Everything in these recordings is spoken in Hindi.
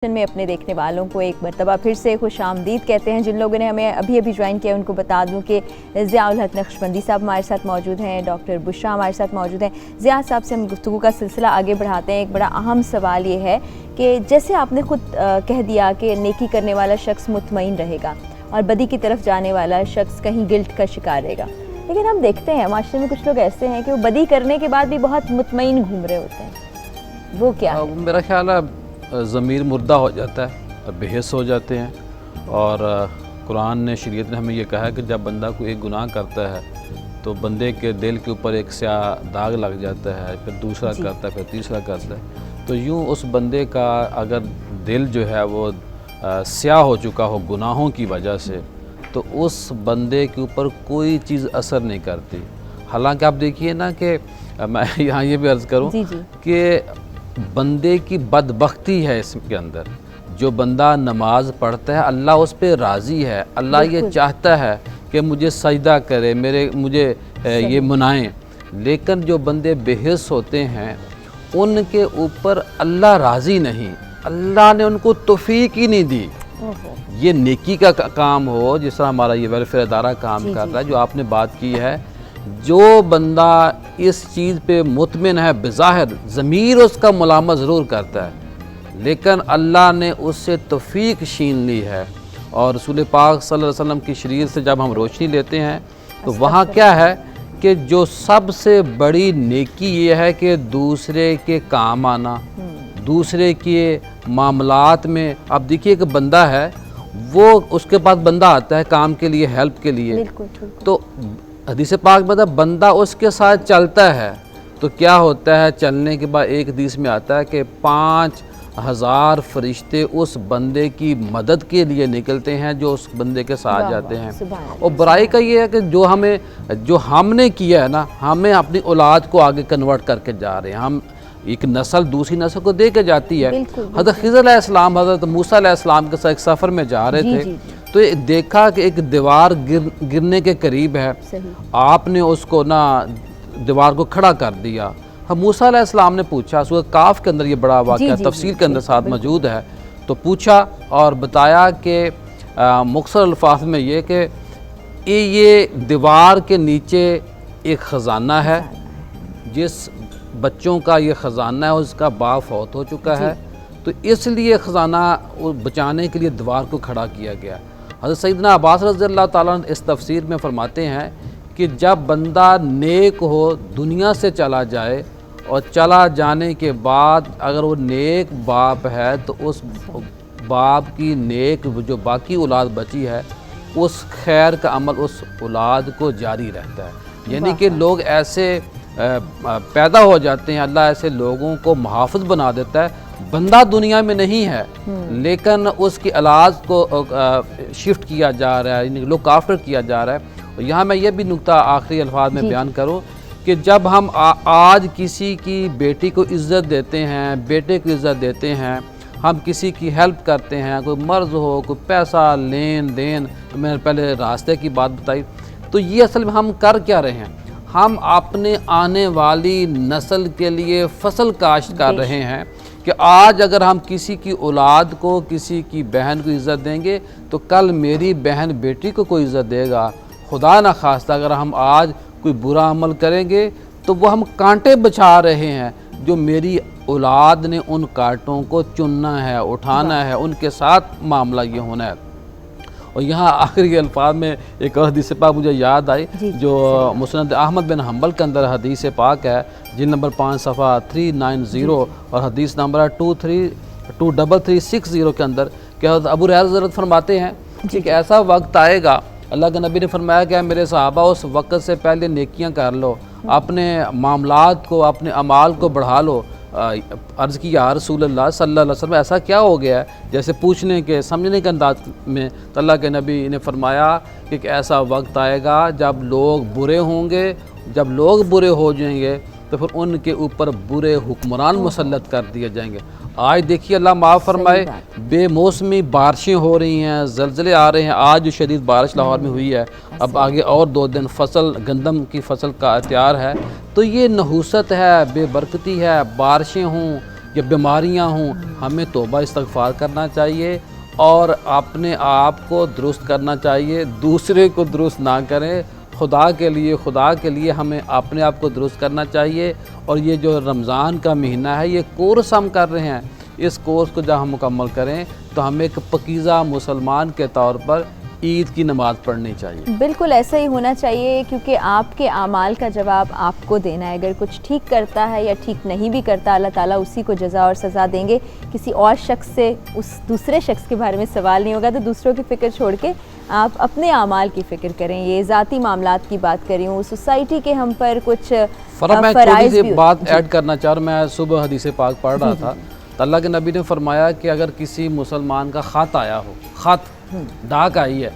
में अपने देखने वालों को एक मरतबा फिर से खुशामदीद कहते हैं। जिन लोगों ने हमें अभी अभी ज्वाइन किया उनको बता दूं कि ज़ियाउल हक नक्शबंदी साहब हमारे साथ मौजूद हैं, डॉक्टर बुशरा हमारे साथ मौजूद हैं। ज़िया साहब से हम गुफ्तगू का सिलसिला आगे बढ़ाते हैं। एक बड़ा अहम सवाल ये है कि जैसे आपने ख़ुद कह दिया कि नेकी करने वाला शख्स मुतमईन रहेगा और बदी की तरफ जाने वाला शख्स कहीं गिल्ट का शिकार रहेगा, लेकिन हम देखते हैं माशरे में कुछ लोग ऐसे हैं कि वो बदी करने के बाद भी बहुत मुतमईन घूम रहे होते हैं। वो क्या है? मेरा ख्याल है ज़मीर मुर्दा हो जाता है और बेहिस हो जाते हैं। और कुरान ने, शरीयत ने हमें ये कहा है कि जब बंदा कोई एक गुनाह करता है तो बंदे के दिल के ऊपर एक स्याह दाग लग जाता है, फिर दूसरा करता है, फिर तीसरा करता है। तो यूँ उस बंदे का अगर दिल जो है वो स्याह हो चुका हो गुनाहों की वजह से, तो उस बंदे के ऊपर कोई चीज़ असर नहीं करती। हालांकि आप देखिए ना कि मैं यहाँ ये भी अर्ज़ करूँ कि बंदे की बदबख्ती है इसके अंदर। जो बंदा नमाज पढ़ता है अल्लाह उस पर राज़ी है, अल्लाह ये चाहता है कि मुझे सजदा करे, मुझे ये मनाएं। लेकिन जो बंदे बेहिस होते हैं उनके ऊपर अल्लाह राज़ी नहीं, अल्लाह ने उनको तौफीक ही नहीं दी। ये नेकी का काम हो, जिस तरह हमारा ये वेलफेयर अदारा काम कर रहा है, जो आपने बात की है, जो बंदा इस चीज़ पे मुतमिन है, बज़ाहिर ज़मीर उसका मुलामत ज़रूर करता है, लेकिन अल्लाह ने उससे तौफीक छीन ली है। और रसूल पाक सल्लल्लाहु अलैहि वसल्लम की शरीयत से जब हम रोशनी लेते हैं तो वहाँ क्या है कि जो सबसे बड़ी नेकी ये है कि दूसरे के काम आना, दूसरे के मामलात में। अब देखिए कि बंदा है, वो उसके पास बंदा आता है काम के लिए, हेल्प के लिए, तो हदीस पाक मतलब बंदा उसके साथ चलता है तो क्या होता है, चलने के बाद एक हदीस में आता है कि 5000 फरिश्ते उस बंदे की मदद के लिए निकलते हैं जो उस बंदे के साथ जाते हैं। और बुराई का ये है कि जो हमने किया है ना, हमें अपनी औलाद को आगे कन्वर्ट करके जा रहे हैं। हम एक नस्ल दूसरी नस्ल को दे के जाती है। हज़रत खिज़र अलैहिस्सलाम हज़रत मूसा अलैहिस्सलाम के साथ एक सफ़र में जा रहे थे, तो देखा कि एक दीवार गिरने के करीब है। आपने उसको ना दीवार को खड़ा कर दिया। हम मूसा अलैहिस्सलाम ने पूछा, सूरह काफ के अंदर ये बड़ा वाक़या तफसील के अंदर साथ मौजूद है, तो पूछा और बताया कि मुख्तसर अल्फाज में ये कि ये दीवार के नीचे एक ख़जाना है, जिस बच्चों का ये ख़जाना है उसका बाप फौत हो चुका है, तो इसलिए ख़जाना बचाने के लिए दीवार को खड़ा किया गया। हज़रत सैयदना अब्बास रज़ियल्लाहु ताला अन्हु इस तफसीर में फरमाते हैं कि जब बंदा नेक हो, दुनिया से चला जाए और चला जाने के बाद अगर वो नेक बाप है तो उस बाप की नेक जो बाकी औलाद बची है उस खैर का अमल उस औलाद को जारी रहता है। यानी कि लोग ऐसे पैदा हो जाते हैं, अल्लाह ऐसे लोगों को मुहाफ़िज़ बना देता है। बंदा दुनिया में नहीं है लेकिन उसकी औलाद को शिफ्ट किया जा रहा है, लुक आफ्टर किया जा रहा है। और यहाँ मैं ये भी नुक्ता आखिरी अल्फाज में बयान करूँ कि जब हम आज किसी की बेटी को इज़्ज़त देते हैं, बेटे को इज़्ज़त देते हैं, हम किसी की हेल्प करते हैं, कोई मर्ज़ हो, कोई पैसा लेन देन, तो मैंने पहले रास्ते की बात बताई, तो ये असल में हम कर क्या रहे हैं? हम अपने आने वाली नस्ल के लिए फसल काश्त कर रहे हैं कि आज अगर हम किसी की औलाद को, किसी की बहन को इज़्ज़त देंगे तो कल मेरी बहन बेटी को कोई इज़्ज़त देगा। खुदा न खास्ता अगर हम आज कोई बुरा अमल करेंगे तो वो हम कांटे बचा रहे हैं, जो मेरी औलाद ने उन कांटों को चुनना है, उठाना है, उनके साथ मामला ये होना है। और यहाँ आखिरी अल्फाज में एक और हदीस पाक मुझे याद आई, जो मुस्नद अहमद बिन हम्बल के अंदर हदीस पाक है, जिल नंबर 5 सफ़ा 390 और हदीस नंबर 23360 के अंदर क्या अबू हुरैरा फरमाते हैं कि ऐसा वक्त आएगा, अल्लाह के नबी ने फरमाया कि मेरे सहाबा उस वक्त से पहले नेकियां कर लो, अपने मामलात को, अपने अमाल को बढ़ा लो। अर्ज़ की या रसूलल्लाह सल्लल्लाहु अलैहि वसल्लम ऐसा क्या हो गया है, जैसे पूछने के समझने के अंदाज में, तो अल्लाह के नबी ने फरमाया कि ऐसा वक्त आएगा जब लोग बुरे होंगे, जब लोग बुरे हो जाएंगे तो फिर उनके ऊपर बुरे हुक्मरान मुसल्लत कर दिए जाएंगे। आज देखिए अल्लाह माफ़ फरमाए, बेमौसमी बारिशें हो रही हैं, ज़लज़ले आ रहे हैं। आज जो शदीद बारिश लाहौर में हुई है, अब आगे और 2 दिन फसल गंदम की फसल का तैयार है, तो ये नहूसत है, बेबरकती है। बारिशें हों, या बीमारियां हों, हमें तौबा इस्तग़फ़ार करना चाहिए और अपने आप को दुरुस्त करना चाहिए, दूसरे को दुरुस्त ना करें। खुदा के लिए हमें अपने आप को दुरुस्त करना चाहिए। और ये जो रमज़ान का महीना है, ये कोर्स हम कर रहे हैं, इस कोर्स को जब हम मुकम्मल करें तो हमें एक पकीज़ा मुसलमान के तौर पर ईद की नमाज़ पढ़नी चाहिए। बिल्कुल ऐसा ही होना चाहिए, क्योंकि आपके आमाल का जवाब आपको देना है। अगर कुछ ठीक करता है या ठीक नहीं भी करता, अल्लाह ताला उसी को जज़ा और सज़ा देंगे। किसी और शख्स से उस दूसरे शख्स के बारे में सवाल नहीं होगा। तो दूसरों की फ़िक्र छोड़ के आप अपने आमाल की फ़िक्र करें। ये ज़ाती मामलात की बात कर रही हूँ, सोसाइटी के हम पर कुछ मैं थोड़ी सी बात ऐड करना चाह रहा हूँ। मैं सुबह हदीस पाक पढ़ रहा था तो अल्लाह के नबी ने फरमाया कि अगर किसी मुसलमान का ख़त आया हो, ख़त डाक आई है,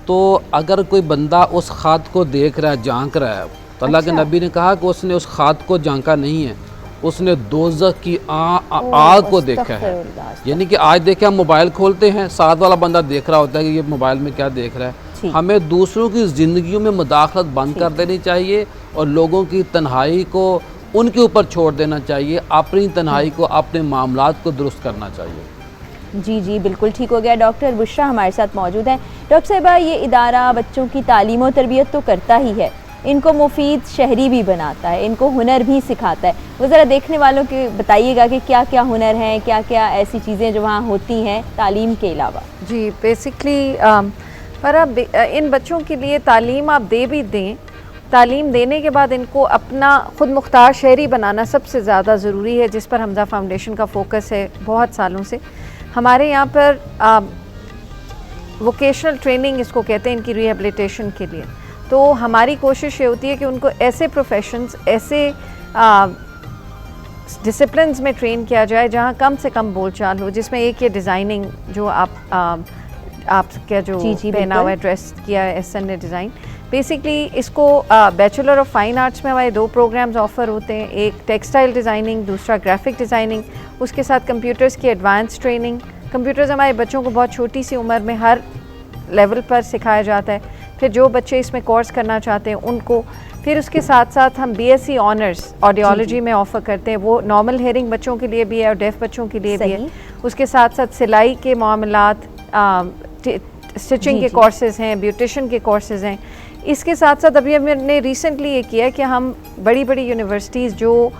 तो अगर कोई बंदा उस ख़त को देख रहा है, झांक रहा है, तो अल्लाह के नबी ने कहा कि उसने उस ख़त को झांका नहीं है, उसने दोज़ख की आग को देखा है। यानी कि आज देखें हम मोबाइल खोलते हैं, साथ वाला बंदा देख रहा होता है कि ये मोबाइल में क्या देख रहा है। हमें दूसरों की ज़िंदगियों में मुदाखलत बंद कर देनी चाहिए और लोगों की तन्हाई को उनके ऊपर छोड़ देना चाहिए। अपनी तन्हाई को, अपने मामलात को दुरुस्त करना चाहिए। जी जी, बिल्कुल ठीक हो गया। डॉक्टर बुशरा हमारे साथ मौजूद हैं। डॉक्टर साहिबा, ये इदारा बच्चों की तालीम और तरबियत तो करता ही है, इनको मुफीद शहरी भी बनाता है, इनको हुनर भी सिखाता है। वो ज़रा देखने वालों के बताइएगा कि क्या क्या हुनर हैं, क्या क्या ऐसी चीज़ें जो वहाँ होती हैं तालीम के अलावा। जी, बेसिकली पर अब इन बच्चों के लिए तालीम आप दे भी दें, तालीम देने के बाद इनको अपना ख़ुद मुख्तार शहरी बनाना सबसे ज़्यादा ज़रूरी है, जिस पर हमज़ा फाउंडेशन का फ़ोकस है बहुत सालों से। हमारे यहाँ पर वोकेशनल ट्रेनिंग इसको कहते हैं, इनकी रिहेबिलिटेशन के लिए। तो हमारी कोशिश ये होती है कि उनको ऐसे प्रोफेशंस, ऐसे डिसिप्लिन्स में ट्रेन किया जाए जहाँ कम से कम बोलचाल हो, जिसमें एक ये डिज़ाइनिंग जो आपका जो पहनावा है, ड्रेस किया है एसएन ने डिज़ाइन, बेसिकली इसको बैचलर ऑफ फाइन आर्ट्स में हमारे 2 प्रोग्राम्स ऑफ़र होते हैं, एक टेक्सटाइल डिज़ाइनिंग, दूसरा ग्राफिक डिज़ाइनिंग, उसके साथ कंप्यूटर्स की एडवांस ट्रेनिंग। कंप्यूटर्स हमारे बच्चों को बहुत छोटी सी उम्र में हर लेवल पर सिखाया जाता है। फिर जो बच्चे इसमें कोर्स करना चाहते हैं उनको, फिर उसके साथ साथ हम BSc ऑनर्स ऑडियोलॉजी में ऑफ़र करते हैं, वो नॉर्मल हेयरिंग बच्चों के लिए भी है और डेफ बच्चों के लिए भी है। उसके साथ साथ सिलाई के मामलात, स्टिचिंग के कोर्सेज़ हैं, ब्यूटिशन के कोर्सेज़ हैं। इसके साथ साथ अभी हमने रिसेंटली ये किया है कि हम बड़ी बड़ी यूनिवर्सिटीज़ जो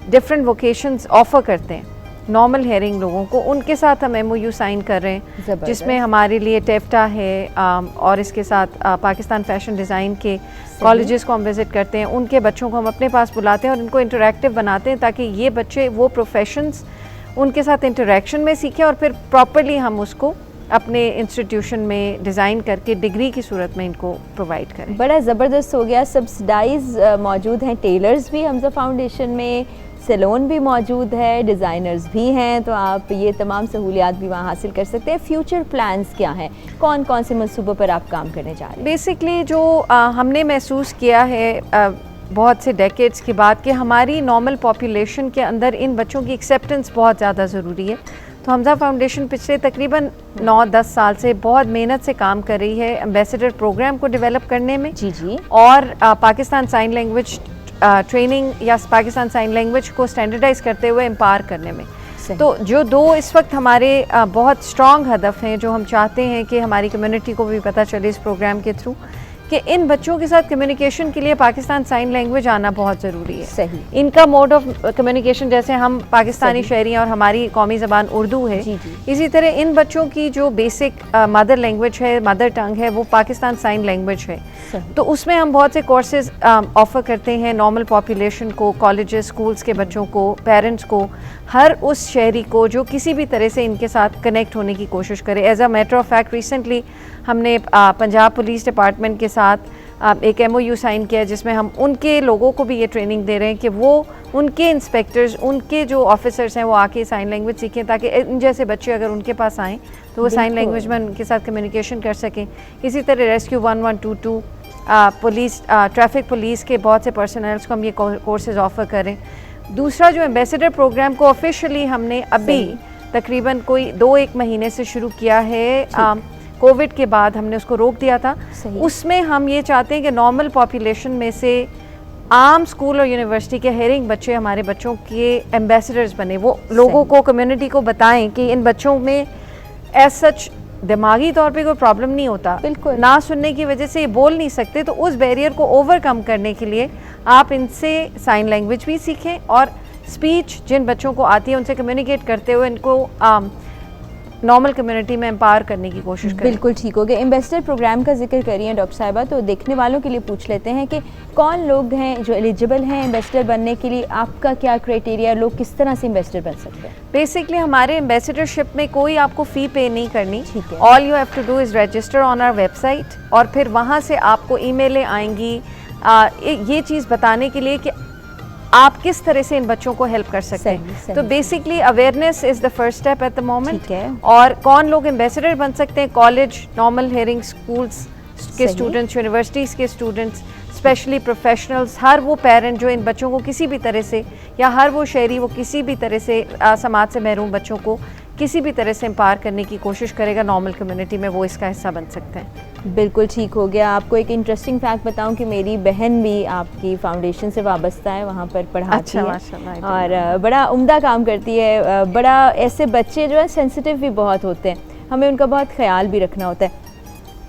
डिफरेंट वोकेशंस ऑफ़र करते हैं नॉर्मल हेयरिंग लोगों को, उनके साथ हम MOU साइन कर रहे हैं, जिसमें हमारे लिए टेफ्टा है और इसके साथ पाकिस्तान फैशन डिज़ाइन के कॉलेजेस को हम विज़िट करते हैं। उनके बच्चों को हम अपने पास बुलाते हैं और उनको इंटरैक्टिव बनाते हैं ताकि ये बच्चे वो प्रोफेशंस उनके साथ इंटरैक्शन में सीखें और फिर प्रॉपरली हम उसको अपने इंस्टीट्यूशन में डिज़ाइन करके डिग्री की सूरत में इनको प्रोवाइड करें। बड़ा ज़बरदस्त हो गया। सब्सिडाइज मौजूद हैं, टेलर्स भी हमज़ा फाउंडेशन में, सैलून भी मौजूद है, डिज़ाइनर्स भी हैं, तो आप ये तमाम सहूलियात भी वहाँ हासिल कर सकते हैं। फ्यूचर प्लान्स क्या हैं, कौन कौन से मंसूबों पर आप काम करने जा रहे हैं? बेसिकली जो हमने महसूस किया है बहुत से डेकेड्स के बाद कि हमारी नॉर्मल पॉपुलेशन के अंदर इन बच्चों की एक्सेप्टेंस बहुत ज़्यादा ज़रूरी है। तो हमज़ा फाउंडेशन पिछले तकरीबन 9-10 साल से बहुत मेहनत से काम कर रही है एम्बेसडर प्रोग्राम को डेवलप करने में। जी। और पाकिस्तान साइन लैंग्वेज ट्रेनिंग या पाकिस्तान साइन लैंग्वेज को स्टैंडर्डाइज करते हुए एम्पावर करने में। तो जो 2 इस वक्त हमारे बहुत स्ट्रॉन्ग हदफ हैं, जो हम चाहते हैं कि हमारी कम्युनिटी को भी पता चले इस प्रोग्राम के थ्रू, कि इन बच्चों के साथ कम्युनिकेशन के लिए पाकिस्तान साइन लैंग्वेज आना बहुत ज़रूरी है। सही। इनका मोड ऑफ कम्युनिकेशन, जैसे हम पाकिस्तानी शहरी हैं और हमारी कौमी ज़बान उर्दू है, इसी तरह इन बच्चों की जो बेसिक मदर लैंग्वेज है, मदर टंग है, वो पाकिस्तान साइन लैंग्वेज है। तो उसमें हम बहुत से कोर्सेज ऑफ़र करते हैं नॉर्मल पॉपुलेशन को, कॉलेजेस, स्कूल्स के बच्चों को, पेरेंट्स को, हर उस शहरी को जो किसी भी तरह से इनके साथ कनेक्ट होने की कोशिश करे। As a matter of fact recently हमने पंजाब पुलिस डिपार्टमेंट के साथ एक MOU साइन किया, जिसमें हम उनके लोगों को भी ये ट्रेनिंग दे रहे हैं कि वो उनके इंस्पेक्टर्स, उनके जो ऑफिसर्स हैं, वो आके साइन लैंग्वेज सीखें ताकि इन जैसे बच्चे अगर उनके पास आएँ तो वो साइन लैंग्वेज में उनके साथ कम्युनिकेशन कर सकें। इसी तरह रेस्क्यू 1122 पुलिस, ट्रैफिक पुलिस के बहुत से पर्सनल्स को हम ये कोर्सेज ऑफ़र करें। दूसरा जो एम्बेसडर प्रोग्राम को ऑफिशियली हमने अभी तकरीबन कोई 2-1 महीने से शुरू किया है, कोविड के बाद हमने उसको रोक दिया था। उसमें हम ये चाहते हैं कि नॉर्मल पॉपुलेशन में से आम स्कूल और यूनिवर्सिटी के हेयरिंग बच्चे हमारे बच्चों के एम्बेसडर्स बने, वो लोगों को, कम्युनिटी को बताएं कि इन बच्चों में एज सच दिमागी तौर पे कोई प्रॉब्लम नहीं होता, बिल्कुल ना सुनने की वजह से ये बोल नहीं सकते, तो उस बैरियर को ओवरकम करने के लिए आप इनसे साइन लैंग्वेज भी सीखें और स्पीच जिन बच्चों को आती है उनसे कम्युनिकेट करते हुए इनको नॉर्मल कम्युनिटी में एम्पावर करने की कोशिश करें। बिल्कुल ठीक हो गया। एम्बेसडर प्रोग्राम का जिक्र करिए डॉक्टर साहिबा, तो देखने वालों के लिए पूछ लेते हैं कि कौन लोग हैं जो एलिजिबल हैं एम्बेसडर बनने के लिए, आपका क्या क्राइटेरिया, लोग किस तरह से एम्बेसडर बन सकते हैं? बेसिकली हमारे एम्बेसडरशिप में कोई आपको फ़ी पे नहीं करनी, ठीक है। All you have to do is register on our website, और फिर वहाँ से आपको ईमेलें आएंगी ये चीज़ बताने के लिए कि आप किस तरह से इन बच्चों को हेल्प कर सकते हैं। तो basically awareness is the first step at the moment. और कौन लोग एम्बेसडर बन सकते हैं? कॉलेज, नॉर्मल हेयरिंग स्कूल्स के स्टूडेंट्स, यूनिवर्सिटीज़ के स्टूडेंट्स, स्पेशली प्रोफेशनल्स, हर वो पेरेंट जो इन बच्चों को किसी भी तरह से, या हर वो शहरी वो किसी भी तरह से समाज से महरूम बच्चों को किसी भी तरह से एम्पावर करने की कोशिश करेगा नॉर्मल कम्युनिटी में, वो इसका हिस्सा बन सकते हैं। बिल्कुल ठीक हो गया। आपको एक इंटरेस्टिंग फैक्ट बताऊं कि मेरी बहन भी आपकी फाउंडेशन से वाबस्ता है, वहाँ पर पढ़ाती है और बड़ा उम्दा काम करती है। बड़ा ऐसे बच्चे जो है सेंसिटिव भी बहुत होते हैं, हमें उनका बहुत ख्याल भी रखना होता है।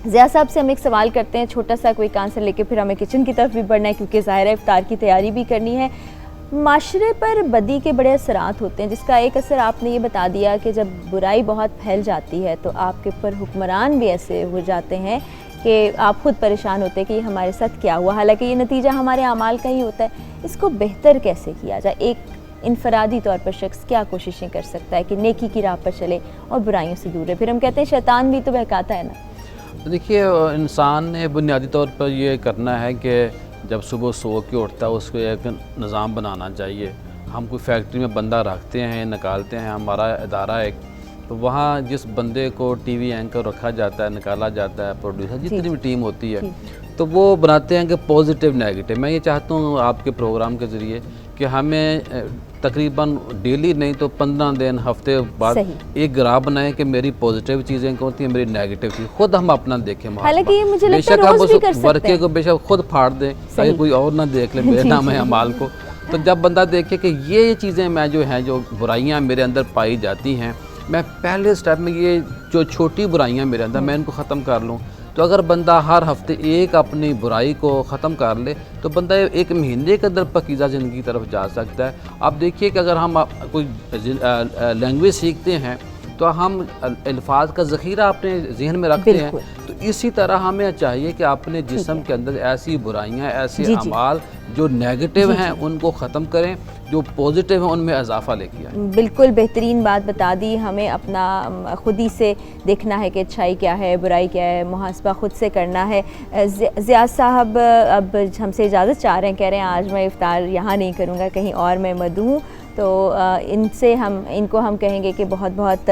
ज़िया साहब से हम एक सवाल करते हैं, छोटा सा कोई आंसर लेके फिर हमें किचन की तरफ भी बढ़ना है क्योंकि ज़ाहिर है इफ्तार की तैयारी भी करनी है। माशरे पर बदी के बड़े असरात होते हैं, जिसका एक असर आपने ये बता दिया कि जब बुराई बहुत फैल जाती है तो आपके ऊपर हुक्मरान भी ऐसे हो जाते हैं कि आप खुद परेशान होते हैं कि हमारे साथ क्या हुआ, हालांकि ये नतीजा हमारे अमाल का ही होता है। इसको बेहतर कैसे किया जाए? एक इनफरादी तौर पर शख्स क्या कोशिशें कर सकता है कि नेकी की राह पर चले और बुराइयों से दूर रहे? फिर हम कहते हैं शैतान भी तो बहकाता है ना। देखिए, इंसान ने बुनियादी तौर पर ये करना है कि जब सुबह सो के उठता है उसको एक निज़ाम बनाना चाहिए। हम कोई फैक्ट्री में बंदा रखते हैं, निकालते हैं, हमारा इदारा एक, तो वहाँ जिस बंदे को टीवी एंकर रखा जाता है, निकाला जाता है, प्रोड्यूसर, जितनी भी टीम होती है, तो वो बनाते हैं कि पॉजिटिव नेगेटिव। मैं ये चाहता हूँ आपके प्रोग्राम के ज़रिए कि हमें तकरीबन डेली नहीं तो 15 दिन, हफ्ते बाद एक ग्राफ बनाएं कि मेरी पॉजिटिव चीज़ें कौन सी हैं, मेरी नेगेटिव चीज़ खुद हम अपना देखें। हालांकि ये मुझे लगता है बेशक रोज़ भी कर सकते हैं। वर्के को बेशक खुद फाड़ दें ताकि कोई और ना देख ले मेरे नाम है अमाल को। तो जब बंदा देखे कि ये चीज़ें मैं जो हैं, जो बुराइयाँ मेरे अंदर पाई जाती हैं, मैं पहले स्टेप में ये जो छोटी बुराइयाँ मेरे अंदर मैं इनको ख़त्म कर लूँ, तो अगर बंदा हर हफ्ते एक अपनी बुराई को ख़त्म कर ले तो बंदा एक महीने के अंदर पकीज़ा ज़िंदगी की तरफ जा सकता है। आप देखिए कि अगर हम कोई लैंग्वेज सीखते हैं तो हम अल्फाज का ज़ख़ीरा अपने जहन में रखते हैं, तो इसी तरह हमें चाहिए कि अपने जिस्म के अंदर ऐसी बुराइयां, ऐसे अमाल जो नेगेटिव हैं उनको ख़त्म करें, जो पॉजिटिव हैं उनमें इजाफा लेके आएं। बिल्कुल बेहतरीन बात बता दी। हमें अपना खुद ही से देखना है कि अच्छाई क्या है, बुराई क्या है, मुहासबा खुद से करना है। ज़िया साहब अब हमसे इजाज़त चाह रहे हैं, कह रहे हैं आज मैं इफ्तार यहाँ नहीं करूँगा, कहीं और मैं मदू हूँ, तो इनको हम कहेंगे कि बहुत बहुत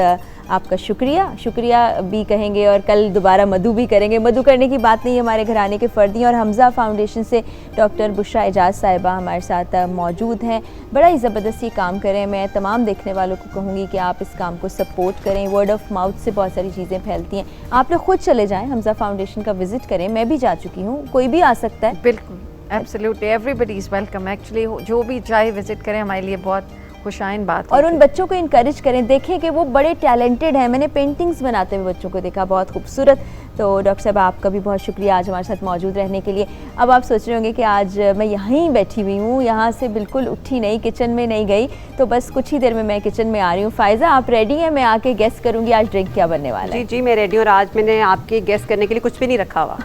आपका शुक्रिया भी कहेंगे और कल दोबारा मधु भी करेंगे। मधु करने की बात नहीं, हमारे घराने के फ़र्द हैं। और हमज़ा फाउंडेशन से डॉक्टर बुशरा एजाज साहिबा हमारे साथ मौजूद हैं, बड़ा ही ज़बरदस्त ये काम करें। मैं तमाम देखने वालों को कहूँगी कि आप इस काम को सपोर्ट करें। वर्ड ऑफ माउथ से बहुत सारी चीज़ें फैलती हैं। आप लोग खुद चले जाएँ, हमज़ा फाउंडेशन का विज़िट करें, मैं भी जा चुकी हूँ, कोई भी आ सकता है। बिल्कुल, absolutely, everybody is welcome. Actually जो भी चाहे विज़िट करें, हमारे लिए बहुत खुशाइन बात। और उन बच्चों को इनकरेज करें, देखें कि वो बड़े टैलेंटेड हैं। मैंने पेंटिंग्स बनाते हुए बच्चों को देखा, बहुत खूबसूरत। तो डॉक्टर साहब आपका भी बहुत शुक्रिया आज हमारे साथ मौजूद रहने के लिए। अब आप सोच रहे होंगे कि आज मैं यहीं बैठी हुई हूँ, यहाँ से बिल्कुल उठी नहीं, किचन में नहीं गई, तो बस कुछ ही देर में मैं किचन में आ रही हूँ। फ़ायज़ा आप रेडी हैं? मैं आके गेस करूँगी आज ड्रिंक क्या बनने वाला है। जी मैं रेडी हूँ, और आज मैंने आपके गेस करने के लिए कुछ भी नहीं रखा हुआ।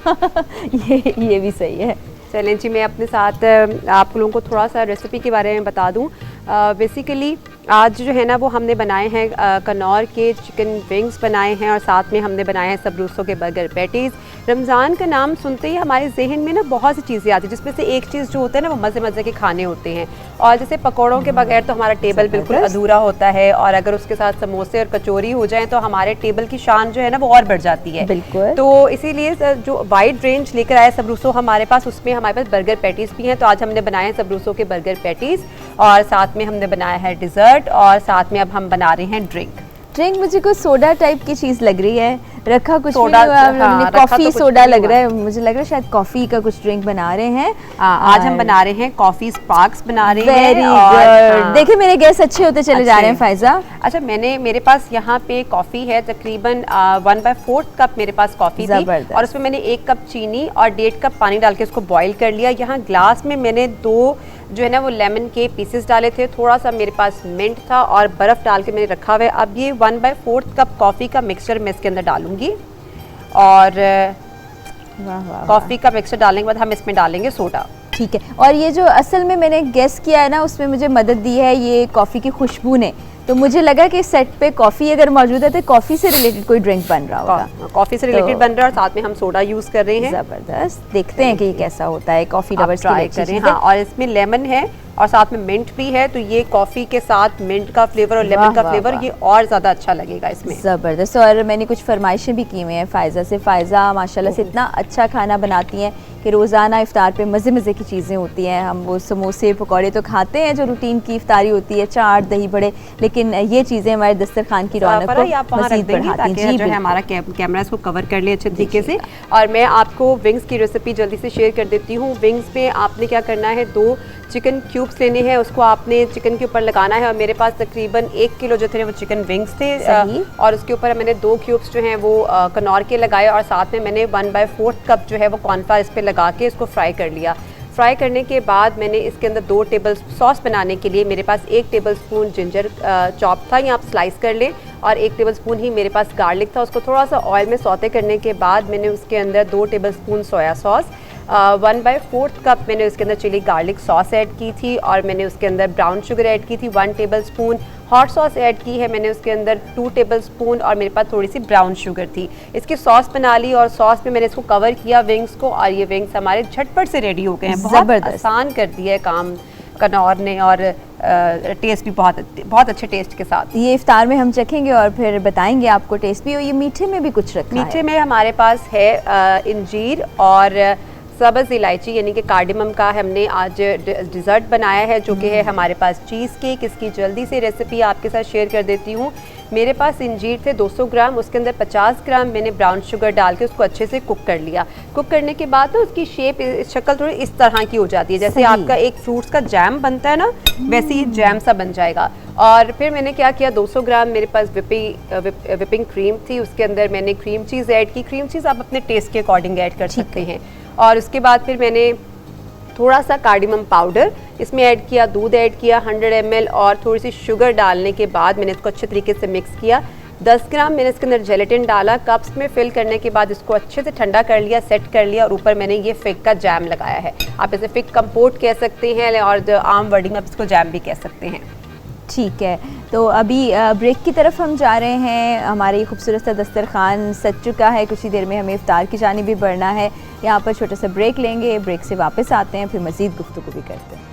ये भी सही है। चलें जी, मैं अपने साथ आप लोगों को थोड़ा सा रेसिपी के बारे में बता दूँ। बेसिकली आज जो है ना वो हमने बनाए हैं कनौर के चिकन विंग्स बनाए हैं, और साथ में हमने बनाए हैं सबरूसों के बर्गर पैटीज़। रमज़ान का नाम सुनते ही हमारे जहन में ना बहुत सी चीज़ें आती हैं, जिसमें से एक चीज़ जो होता है ना वो मज़े मज़े के खाने होते हैं। और जैसे पकौड़ों के बगैर तो हमारा टेबल बिल्कुल अधूरा होता है, और अगर उसके साथ समोसे और कचौरी हो जाएँ तो हमारे टेबल की शान जो है ना वो और बढ़ जाती है। बिल्कुल। तो इसीलिए जो वाइड रेंज लेकर आए सबरूसों हमारे पास, उसमें हमारे पास बर्गर पैटीज़ भी हैं। तो आज हमने बनाए हैं सबरूसों के बर्गर पैटीज़, और साथ में हमने बनाया है डिज़र्ट, और साथ में अब हम बना रहे हैं ड्रिंक। मुझे कुछ सोडा टाइप की चीज़ लग रही है, रखा कुछ भी सोडा, नहीं हुआ, हाँ, रखा कॉफी तो कुछ सोडा भी लग हुआ। रहा है, मुझे लग रहा है शायद कॉफी का कुछ ड्रिंक बना रहे हैं। आज हम बना रहे हैं कॉफी स्पार्क्स बना रहे हैं। वेरी और गुड। हाँ, देखिए मेरे गैस अच्छे होते चले जा रहे हैं फायजा। अच्छा, मेरे पास यहाँ पे कॉफ़ी है तकरीबन 1/4 कप मेरे पास कॉफ़ी थी, जबरदस्त। और उसमें मैंने 1 कप चीनी और 1.5 कप पानी डाल के उसको बॉईल कर लिया। यहाँ ग्लास में मैंने 2 जो है ना वो लेमन के पीसेस डाले थे, थोड़ा सा मेरे पास मिंट था और बर्फ़ डाल के मैंने रखा हुआ है। अब ये 1/4 कप कॉफ़ी का मिक्सचर मैं इसके अंदर डालूंगी, और कॉफ़ी का मिक्सचर डालने के बाद हम इसमें डालेंगे सोडा। ठीक है। और ये जो असल में मैंने गेस किया है ना, उसमें मुझे मदद दी है ये कॉफ़ी की खुशबू ने, तो मुझे लगा कि सेट पे कॉफ़ी अगर मौजूद है तो कॉफ़ी से रिलेटेड कोई ड्रिंक बन रहा होगा। कॉफ़ी से रिलेटेड बन रहा है और साथ में हम सोडा यूज़ कर रहे हैं। ज़बरदस्त। देखते हैं कि ये कैसा होता है, कॉफ़ी लवर्स ट्राई करें। हाँ, और इसमें लेमन है और साथ में मिंट भी है, तो ये कॉफ़ी के साथ मिंट का फ्लेवर और लेमन का फ्लेवर ये और ज़्यादा अच्छा लगेगा इसमें। ज़बरदस्त। और मैंने कुछ फरमाइशें भी की हुई हैं फ़ायज़ा से। फ़ायज़ा माशाल्लाह से इतना अच्छा खाना बनाती हैं कि रोज़ाना इफ्तार पे मज़े मज़े की चीज़ें होती हैं। हम वो समोसे पकौड़े तो खाते हैं जो रूटीन की इफ्तारी होती है, चाट दही बड़े, लेकिन ये चीज़ें हमारे दस्तरखान की रौनक को मज़ीद बढ़ाती हैं। जी, जो है हमारा कैमरा इसको कवर कर ले अच्छे तरीके से। और मैं आपको विंग्स की रेसिपी जल्दी से शेयर कर देती हूँ। विंग्स में आपने क्या करना है, 2 चिकन क्यूब्स लेने हैं, उसको आपने चिकन के ऊपर लगाना है। और मेरे पास तकरीबन 1 किलो जो थे वो चिकन विंग्स थे, और उसके ऊपर मैंने 2 क्यूब्स जो हैं वो कनौर के लगाए, और साथ में मैंने 1/4 कप जो है वो कॉर्नफ्लावर इस पर लगा के इसको फ्राई कर लिया। फ्राई करने के बाद मैंने इसके अंदर 2 टेबल सॉस बनाने के लिए मेरे पास 1 टेबल स्पून जिंजर चॉप था, या आप स्लाइस कर लें, और 1 टेबल स्पून ही मेरे पास गार्लिक था। उसको थोड़ा सा ऑयल में सौते करने के बाद मैंने उसके अंदर 2 table spoon soya sauce, 1/4 cup मैंने उसके अंदर चिली गार्लिक सॉस ऐड की थी, और मैंने उसके अंदर ब्राउन शुगर ऐड की थी 1 table spoon, hot sauce add की है मैंने उसके अंदर 2 टेबल स्पून, और मेरे पास थोड़ी सी ब्राउन शुगर थी। इसकी सॉस बना ली और सॉस में मैंने इसको कवर किया विंग्स को, और ये विंग्स हमारे झटपट से रेडी हो गए हैं। बहुत आसान कर दिया है काम कनौर ने, और टेस्ट भी बहुत अच्छे टेस्ट के साथ। ये इफ्तार में हम चखेंगे और फिर बताएंगे आपको टेस्ट भी। और ये मीठे में भी कुछ रखा है। मीठे में हमारे पास है इंजीर और सब्ज़ इलायची यानी कि कार्डिमम का हमने आज डिज़र्ट बनाया है, जो कि है हमारे पास चीज़ केक। इसकी जल्दी से रेसिपी आपके साथ शेयर कर देती हूँ। मेरे पास इंजीर थे 200 ग्राम, उसके अंदर 50 ग्राम मैंने ब्राउन शुगर डाल के उसको अच्छे से कुक कर लिया। कुक करने के बाद तो उसकी शेप शक्ल थोड़ी इस तरह की हो जाती है, जैसे आपका एक फ्रूट्स का जैम बनता है ना, वैसे ही जैम सा बन जाएगा। और फिर मैंने क्या किया, 200 ग्राम मेरे पास विपिंग क्रीम थी, उसके अंदर मैंने क्रीम चीज़ ऐड की। क्रीम चीज़ आप अपने टेस्ट के अकॉर्डिंग ऐड कर सकते हैं। और उसके बाद फिर मैंने थोड़ा सा कार्डिमम पाउडर इसमें ऐड किया, दूध ऐड किया 100 ml, और थोड़ी सी शुगर डालने के बाद मैंने इसको अच्छे तरीके से मिक्स किया। 10 ग्राम मैंने इसके अंदर जेलेटिन डाला, कप्स में फिल करने के बाद इसको अच्छे से ठंडा कर लिया, सेट कर लिया, और ऊपर मैंने ये फिग का जैम लगाया है। आप इसे फिग कंपोट कह सकते हैं, और आम वर्डिंग में आप इसको जैम भी कह सकते हैं। ठीक है, तो अभी ब्रेक की तरफ हम जा रहे हैं। हमारी खूबसूरत सा दस्तरखान सज चुका है, कुछ ही देर में हमें इफ्तार की जानिब भी बढ़ना है। यहाँ पर छोटा सा ब्रेक लेंगे, ब्रेक से वापस आते हैं, फिर मज़ीद गुफ्तगू भी करते हैं।